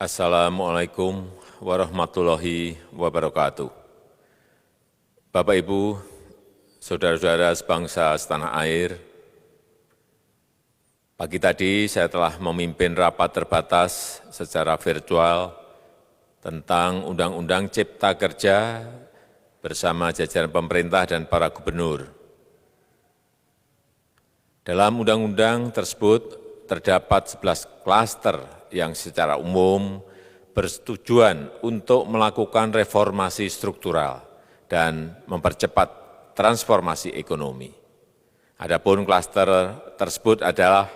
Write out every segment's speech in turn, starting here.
Assalamualaikum warahmatullahi wabarakatuh. Bapak, Ibu, saudara-saudara sebangsa setanah air, pagi tadi saya telah memimpin rapat terbatas secara virtual tentang Undang-Undang Cipta Kerja bersama jajaran pemerintah dan para gubernur. Dalam undang-undang tersebut terdapat 11 klaster yang secara umum bertujuan untuk melakukan reformasi struktural dan mempercepat transformasi ekonomi. Adapun klaster tersebut adalah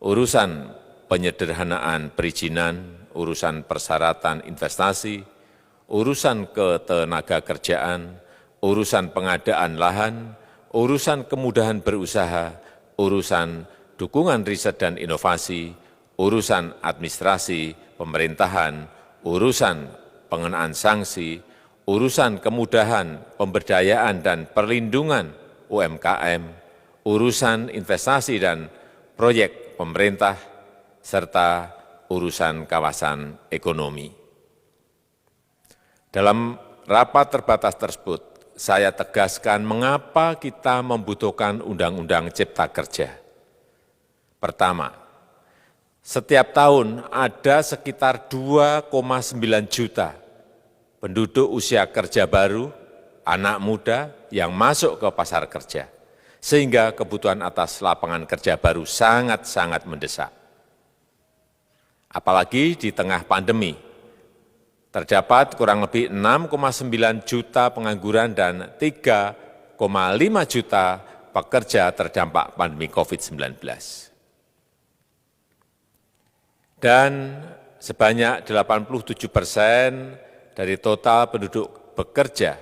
urusan penyederhanaan perizinan, urusan persyaratan investasi, urusan ketenagakerjaan, urusan pengadaan lahan, urusan kemudahan berusaha, urusan dukungan riset dan inovasi, urusan administrasi pemerintahan, urusan pengenaan sanksi, urusan kemudahan pemberdayaan dan perlindungan UMKM, urusan investasi dan proyek pemerintah, serta urusan kawasan ekonomi. Dalam rapat terbatas tersebut, saya tegaskan mengapa kita membutuhkan Undang-Undang Cipta Kerja. Pertama, setiap tahun ada sekitar 2,9 juta penduduk usia kerja baru, anak muda yang masuk ke pasar kerja, sehingga kebutuhan atas lapangan kerja baru sangat-sangat mendesak. Apalagi di tengah pandemi, terdapat kurang lebih 6,9 juta pengangguran dan 3,5 juta pekerja terdampak pandemi COVID-19. Dan sebanyak 87% dari total penduduk bekerja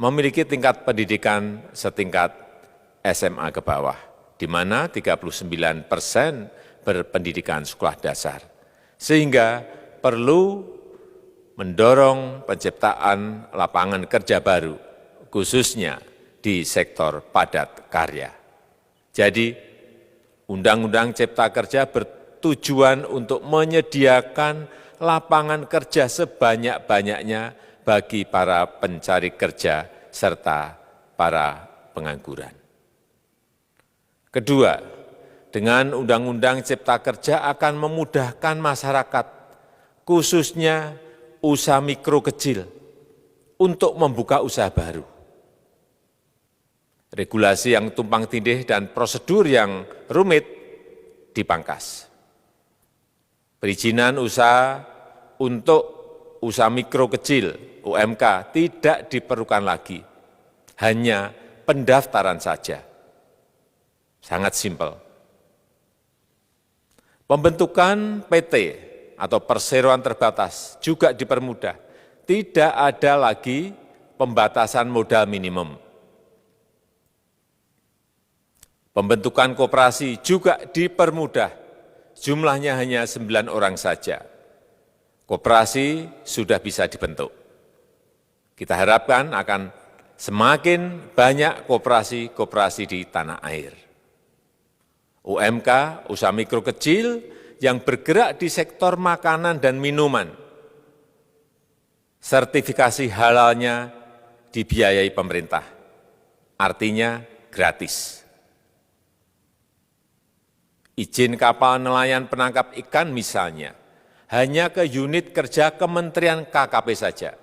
memiliki tingkat pendidikan setingkat SMA ke bawah, di mana 39% berpendidikan sekolah dasar. Sehingga perlu mendorong penciptaan lapangan kerja baru, khususnya di sektor padat karya. Jadi, Undang-Undang Cipta Kerja bertujuan untuk menyediakan lapangan kerja sebanyak-banyaknya bagi para pencari kerja serta para pengangguran. Kedua, dengan Undang-Undang Cipta Kerja akan memudahkan masyarakat, khususnya usaha mikro kecil, untuk membuka usaha baru. Regulasi yang tumpang tindih dan prosedur yang rumit dipangkas. Perizinan usaha untuk usaha mikro kecil UMK tidak diperlukan lagi, hanya pendaftaran saja. Sangat simpel. Pembentukan PT atau perseroan terbatas juga dipermudah. Tidak ada lagi pembatasan modal minimum. Pembentukan koperasi juga dipermudah. Jumlahnya hanya 9 orang saja. Koperasi sudah bisa dibentuk. Kita harapkan akan semakin banyak koperasi-koperasi di tanah air. UMK, usaha mikro kecil yang bergerak di sektor makanan dan minuman, sertifikasi halalnya dibiayai pemerintah, artinya gratis. Izin kapal nelayan penangkap ikan misalnya, hanya ke unit kerja Kementerian KKP saja.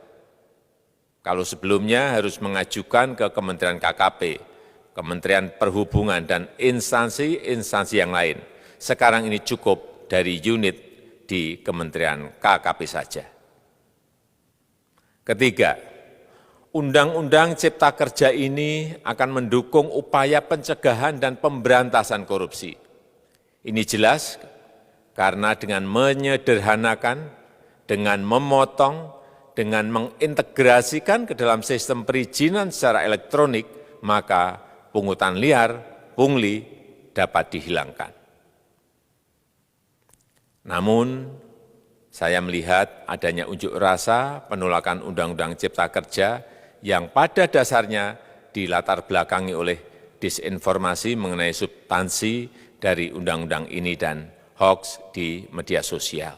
Kalau sebelumnya harus mengajukan ke Kementerian KKP, Kementerian Perhubungan, dan instansi-instansi yang lain. Sekarang ini cukup dari unit di Kementerian KKP saja. Ketiga, Undang-Undang Cipta Kerja ini akan mendukung upaya pencegahan dan pemberantasan korupsi. Ini jelas karena dengan menyederhanakan, dengan memotong, dengan mengintegrasikan ke dalam sistem perizinan secara elektronik, maka pungutan liar, pungli dapat dihilangkan. Namun, saya melihat adanya unjuk rasa penolakan Undang-Undang Cipta Kerja yang pada dasarnya dilatar belakangi oleh disinformasi mengenai substansi dari undang-undang ini dan hoax di media sosial.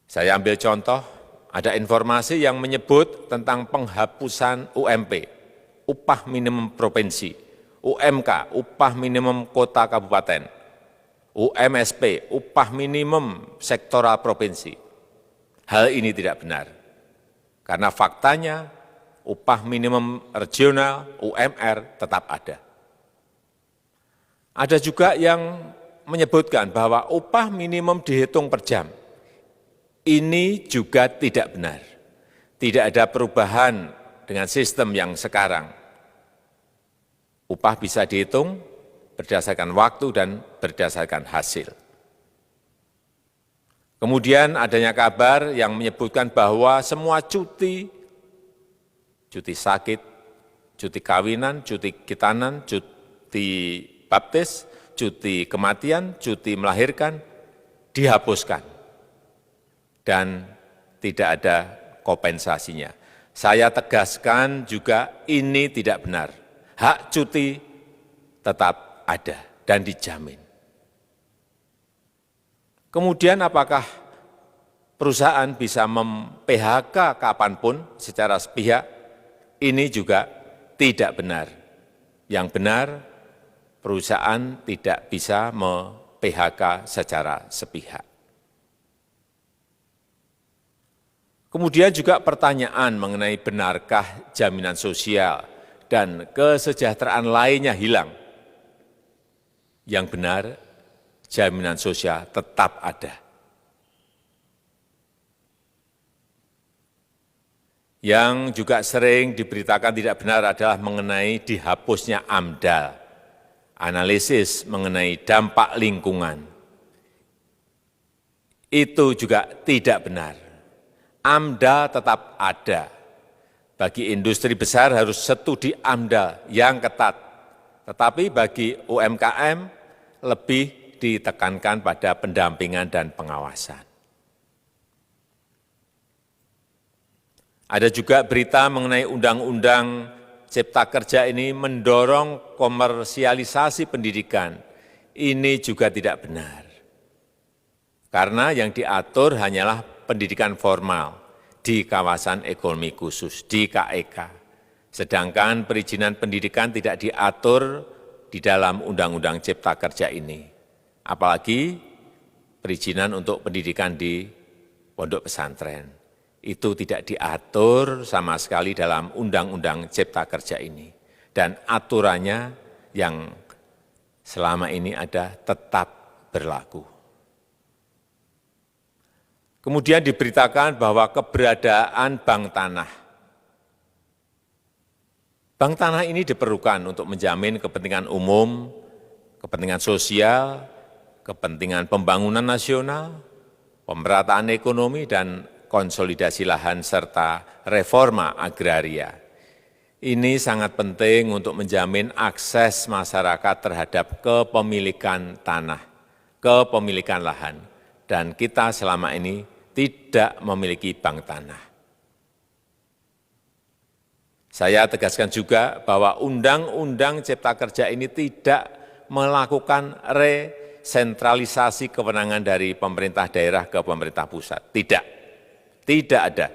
Saya ambil contoh, ada informasi yang menyebut tentang penghapusan UMP, upah minimum provinsi, UMK, upah minimum kota kabupaten, UMSP, upah minimum sektoral provinsi. Hal ini tidak benar, karena faktanya upah minimum regional, UMR, tetap ada. Ada juga yang menyebutkan bahwa upah minimum dihitung per jam. Ini juga tidak benar. Tidak ada perubahan dengan sistem yang sekarang. Upah bisa dihitung berdasarkan waktu dan berdasarkan hasil. Kemudian adanya kabar yang menyebutkan bahwa semua cuti sakit, cuti kawinan, cuti khitanan, cuti baptis, cuti kematian, cuti melahirkan, dihapuskan. Dan tidak ada kompensasinya. Saya tegaskan juga ini tidak benar. Hak cuti tetap ada dan dijamin. Kemudian apakah perusahaan bisa mem-PHK kapanpun secara sepihak? Ini juga tidak benar. Yang benar, perusahaan tidak bisa me-PHK secara sepihak. Kemudian juga pertanyaan mengenai benarkah jaminan sosial dan kesejahteraan lainnya hilang. Yang benar, jaminan sosial tetap ada. Yang juga sering diberitakan tidak benar adalah mengenai dihapusnya AMDAL, analisis mengenai dampak lingkungan. Itu juga tidak benar. AMDAL tetap ada. Bagi industri besar harus studi AMDAL yang ketat. Tetapi bagi UMKM lebih ditekankan pada pendampingan dan pengawasan. Ada juga berita mengenai Undang-Undang Cipta Kerja ini mendorong komersialisasi pendidikan. Ini juga tidak benar. Karena yang diatur hanyalah pendidikan formal di kawasan ekonomi khusus, di KEK. Sedangkan perizinan pendidikan tidak diatur di dalam Undang-Undang Cipta Kerja ini. Apalagi perizinan untuk pendidikan di pondok pesantren. Itu tidak diatur sama sekali dalam Undang-Undang Cipta Kerja ini. Dan aturannya yang selama ini ada tetap berlaku. Kemudian diberitakan bahwa keberadaan bank tanah. Bank tanah ini diperlukan untuk menjamin kepentingan umum, kepentingan sosial, kepentingan pembangunan nasional, pemerataan ekonomi, dan konsolidasi lahan serta reforma agraria. Ini sangat penting untuk menjamin akses masyarakat terhadap kepemilikan tanah, kepemilikan lahan, dan kita selama ini tidak memiliki bank tanah. Saya tegaskan juga bahwa Undang-Undang Cipta Kerja ini tidak melakukan resentralisasi kewenangan dari pemerintah daerah ke pemerintah pusat. Tidak ada.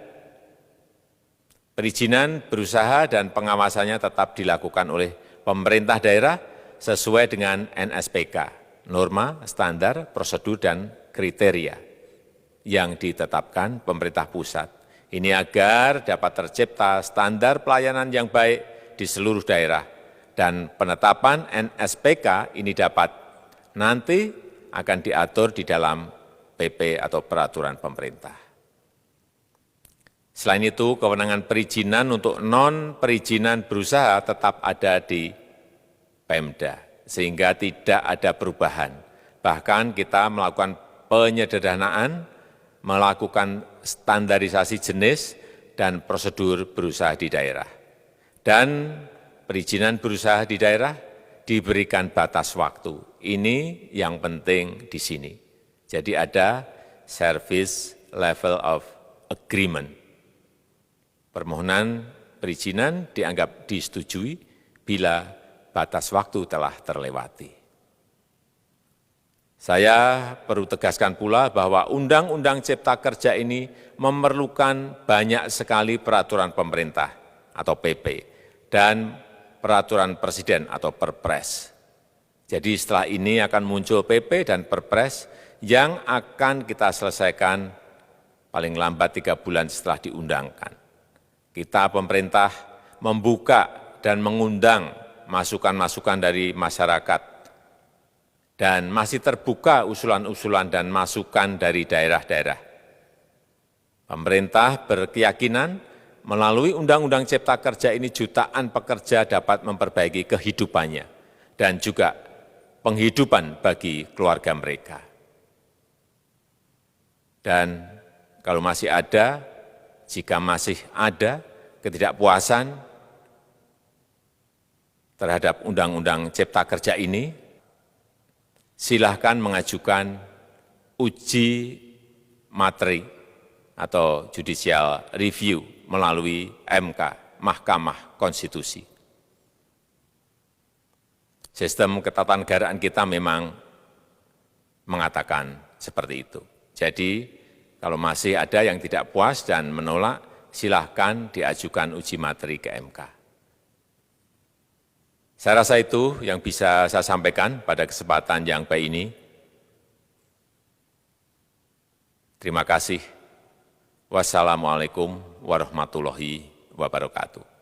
Perizinan berusaha dan pengawasannya tetap dilakukan oleh pemerintah daerah sesuai dengan NSPK, norma, standar, prosedur, dan kriteria yang ditetapkan pemerintah pusat. Ini agar dapat tercipta standar pelayanan yang baik di seluruh daerah, dan penetapan NSPK ini dapat nanti akan diatur di dalam PP atau peraturan pemerintah. Selain itu, kewenangan perizinan untuk non-perizinan berusaha tetap ada di Pemda, sehingga tidak ada perubahan. Bahkan kita melakukan penyederhanaan, melakukan standarisasi jenis dan prosedur berusaha di daerah. Dan perizinan berusaha di daerah diberikan batas waktu. Ini yang penting di sini. Jadi ada service level of agreement. Permohonan perizinan dianggap disetujui bila batas waktu telah terlewati. Saya perlu tegaskan pula bahwa Undang-Undang Cipta Kerja ini memerlukan banyak sekali peraturan pemerintah atau PP dan peraturan presiden atau Perpres. Jadi setelah ini akan muncul PP dan Perpres yang akan kita selesaikan paling lambat 3 bulan setelah diundangkan. Kita pemerintah membuka dan mengundang masukan-masukan dari masyarakat dan masih terbuka usulan-usulan dan masukan dari daerah-daerah. Pemerintah berkeyakinan melalui Undang-Undang Cipta Kerja ini jutaan pekerja dapat memperbaiki kehidupannya dan juga penghidupan bagi keluarga mereka. Dan kalau masih ada, jika masih ada ketidakpuasan terhadap Undang-Undang Cipta Kerja ini, silahkan mengajukan uji materi atau judicial review melalui MK, Mahkamah Konstitusi. Sistem ketatanegaraan kita memang mengatakan seperti itu. Jadi, kalau masih ada yang tidak puas dan menolak, silahkan diajukan uji materi ke MK. Saya rasa itu yang bisa saya sampaikan pada kesempatan yang baik ini. Terima kasih. Wassalamualaikum warahmatullahi wabarakatuh.